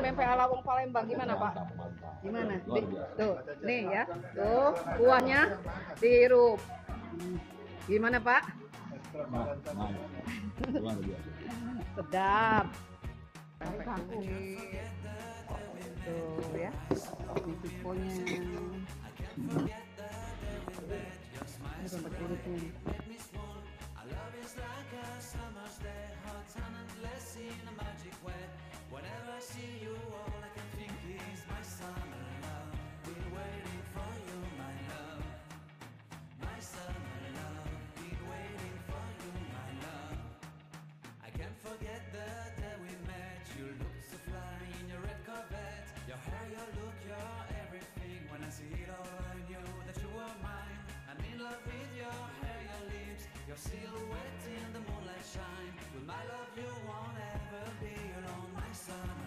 Pempek ala wong Palembang gimana, Pak? Mantap. Gimana? Luar biasa. Tuh, nih ya. Tuh, kuahnya dihirup. Gimana, Pak? Nah, luar biasa. Sedap. Pempek kulit. Tuh ya. Ini tiponya. Ini pempek kulitnya. Your silhouette in the moonlight shine. With my love you won't ever be alone, my summer